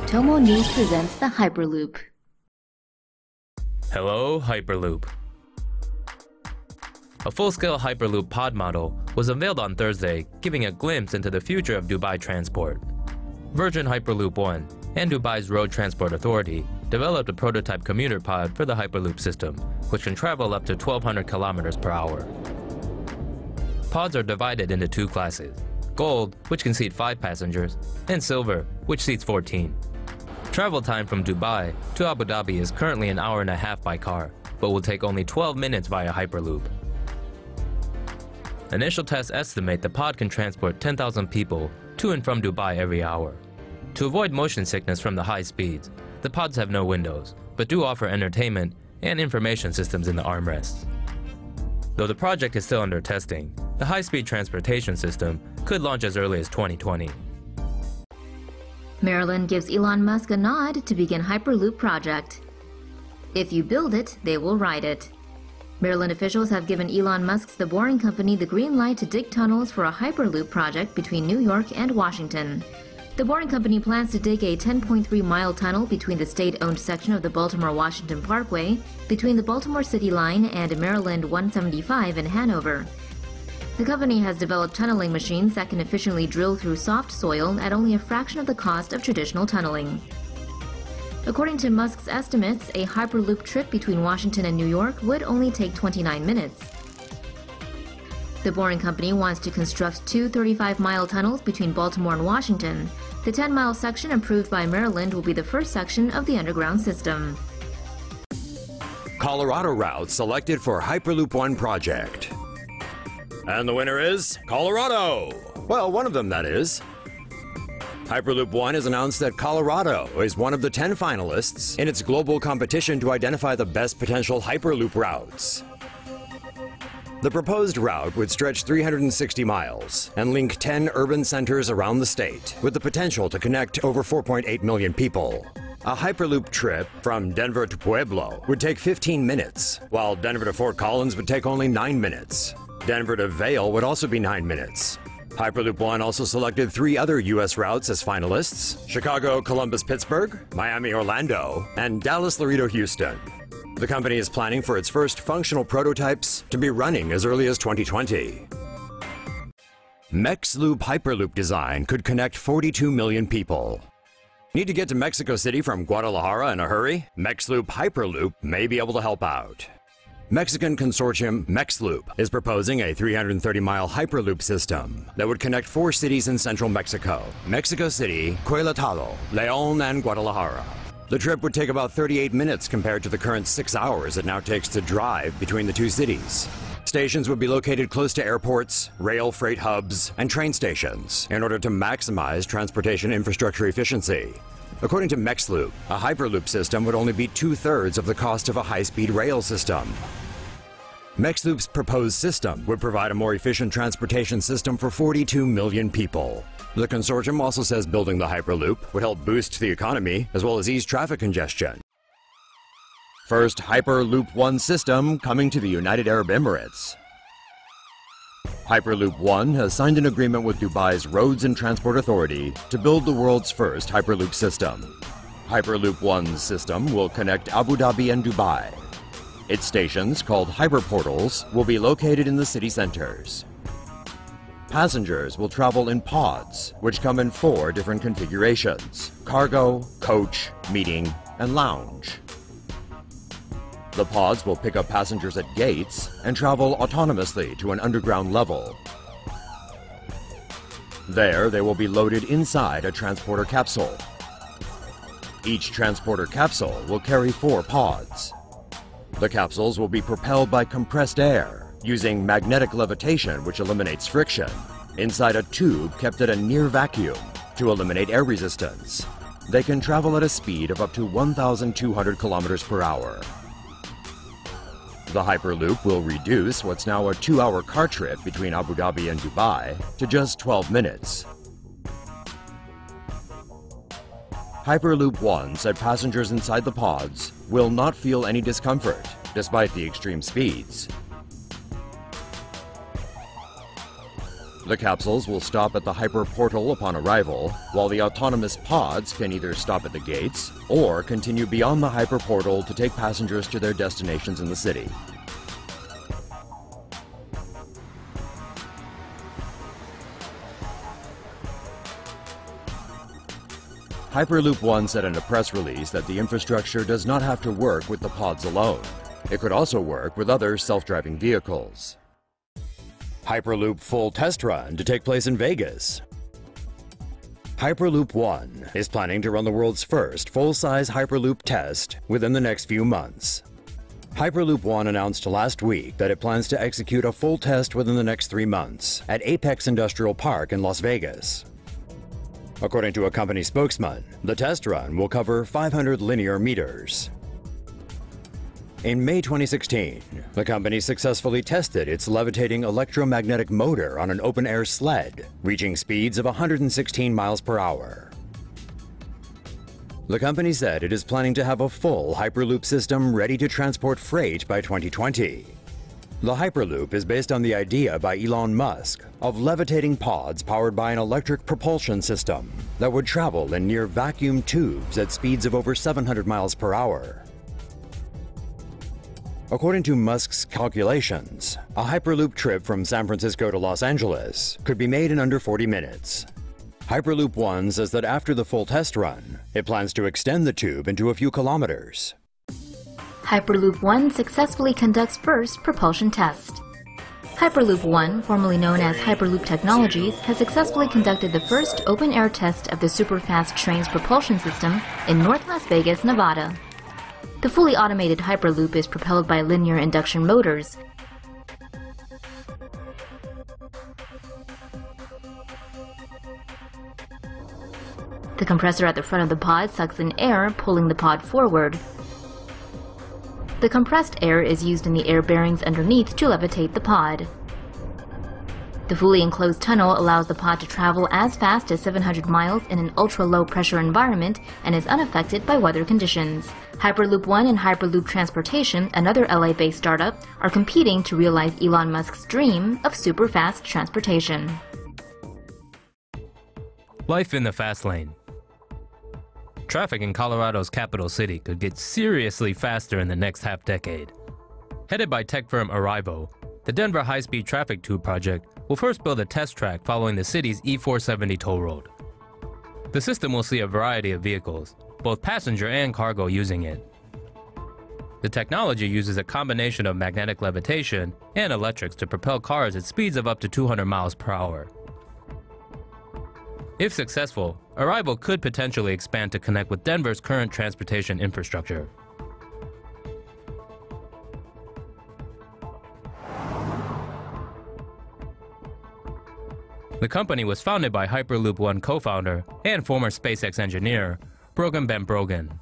TomoNews presents the Hyperloop. Hello, Hyperloop. A full-scale Hyperloop pod model was unveiled on Thursday, giving a glimpse into the future of Dubai transport. Virgin Hyperloop One and Dubai's Road Transport Authority developed a prototype commuter pod for the Hyperloop system, which can travel up to 1,200 kilometers per hour. Pods are divided into two classes: Gold, which can seat 5 passengers, and Silver, which seats 14. Travel time from Dubai to Abu Dhabi is currently an hour and a half by car, but will take only 12 minutes via Hyperloop. Initial tests estimate the pod can transport 10,000 people to and from Dubai every hour. To avoid motion sickness from the high speeds, the pods have no windows, but do offer entertainment and information systems in the armrests. Though the project is still under testing, the high-speed transportation system could launch as early as 2020. Maryland gives Elon Musk a nod to begin Hyperloop project. If you build it, they will ride it. Maryland officials have given Elon Musk's The Boring Company the green light to dig tunnels for a Hyperloop project between New York and Washington. The Boring Company plans to dig a 10.3-mile tunnel between the state-owned section of the Baltimore-Washington Parkway between the Baltimore City Line and Maryland 175 in Hanover. The company has developed tunneling machines that can efficiently drill through soft soil at only a fraction of the cost of traditional tunneling. According to Musk's estimates, a Hyperloop trip between Washington and New York would only take 29 minutes. The Boring Company wants to construct 2 35-mile tunnels between Baltimore and Washington. The 10-mile section approved by Maryland will be the first section of the underground system. Colorado route selected for Hyperloop One project. And the winner is Colorado. Well, one of them, that is. Hyperloop One has announced that Colorado is one of the 10 finalists in its global competition to identify the best potential Hyperloop routes. The proposed route would stretch 360 miles and link 10 urban centers around the state, with the potential to connect over 4.8 million people. A Hyperloop trip from Denver to Pueblo would take 15 minutes, while Denver to Fort Collins would take only 9 minutes. Denver to Vail would also be 9 minutes. Hyperloop One also selected 3 other U.S. routes as finalists: Chicago, Columbus, Pittsburgh, Miami, Orlando, and Dallas, Laredo, Houston. The company is planning for its first functional prototypes to be running as early as 2020. MexLoop Hyperloop design could connect 42 million people. Need to get to Mexico City from Guadalajara in a hurry? MexLoop Hyperloop may be able to help out. Mexican consortium MexLoop is proposing a 330-mile Hyperloop system that would connect 4 cities in central Mexico: Mexico City, Querétaro, León, and Guadalajara. The trip would take about 38 minutes compared to the current 6 hours it now takes to drive between the 2 cities. Stations would be located close to airports, rail freight hubs, and train stations in order to maximize transportation infrastructure efficiency. According to MexLoop, a Hyperloop system would only be 2/3 of the cost of a high-speed rail system. MexLoop's proposed system would provide a more efficient transportation system for 42 million people. The consortium also says building the Hyperloop would help boost the economy as well as ease traffic congestion. First Hyperloop One system coming to the United Arab Emirates. Hyperloop One has signed an agreement with Dubai's Roads and Transport Authority to build the world's first Hyperloop system. Hyperloop One's system will connect Abu Dhabi and Dubai. Its stations, called hyperportals, will be located in the city centers. Passengers will travel in pods, which come in 4 different configurations: cargo, coach, meeting, and lounge. The pods will pick up passengers at gates and travel autonomously to an underground level. There, they will be loaded inside a transporter capsule. Each transporter capsule will carry 4 pods. The capsules will be propelled by compressed air, using magnetic levitation, which eliminates friction, inside a tube kept at a near vacuum to eliminate air resistance. They can travel at a speed of up to 1,200 kilometers per hour. The Hyperloop will reduce what's now a 2-hour car trip between Abu Dhabi and Dubai to just 12 minutes. Hyperloop One said passengers inside the pods will not feel any discomfort, despite the extreme speeds. The capsules will stop at the hyperportal upon arrival, while the autonomous pods can either stop at the gates or continue beyond the hyperportal to take passengers to their destinations in the city. Hyperloop One said in a press release that the infrastructure does not have to work with the pods alone. It could also work with other self-driving vehicles. Hyperloop full test run to take place in Vegas. Hyperloop One is planning to run the world's first full-size Hyperloop test within the next few months. Hyperloop One announced last week that it plans to execute a full test within the next 3 months at Apex Industrial Park in Las Vegas. According to a company spokesman, the test run will cover 500 linear meters. In May 2016, the company successfully tested its levitating electromagnetic motor on an open-air sled, reaching speeds of 116 miles per hour. The company said it is planning to have a full Hyperloop system ready to transport freight by 2020. The Hyperloop is based on the idea by Elon Musk of levitating pods powered by an electric propulsion system that would travel in near vacuum tubes at speeds of over 700 miles per hour. According to Musk's calculations, a Hyperloop trip from San Francisco to Los Angeles could be made in under 40 minutes. Hyperloop One says that after the full test run, it plans to extend the tube into a few kilometers. Hyperloop One successfully conducts first propulsion test. Hyperloop One, formerly known as Hyperloop Technologies, has successfully conducted the first open-air test of the superfast train's propulsion system in North Las Vegas, Nevada. The fully automated Hyperloop is propelled by linear induction motors. The compressor at the front of the pod sucks in air, pulling the pod forward. The compressed air is used in the air bearings underneath to levitate the pod. The fully enclosed tunnel allows the pod to travel as fast as 700 miles in an ultra-low pressure environment and is unaffected by weather conditions. Hyperloop One and Hyperloop Transportation, another LA-based startup, are competing to realize Elon Musk's dream of super-fast transportation. Life in the fast lane. Traffic in Colorado's capital city could get seriously faster in the next half-decade. Headed by tech firm Awww, the Denver High-Speed Traffic Tube project will first build a test track following the city's E470 toll road. The system will see a variety of vehicles, both passenger and cargo, using it. The technology uses a combination of magnetic levitation and electrics to propel cars at speeds of up to 200 miles per hour. If successful, Awww could potentially expand to connect with Denver's current transportation infrastructure. The company was founded by Hyperloop One co-founder and former SpaceX engineer, Brogan Ben Brogan.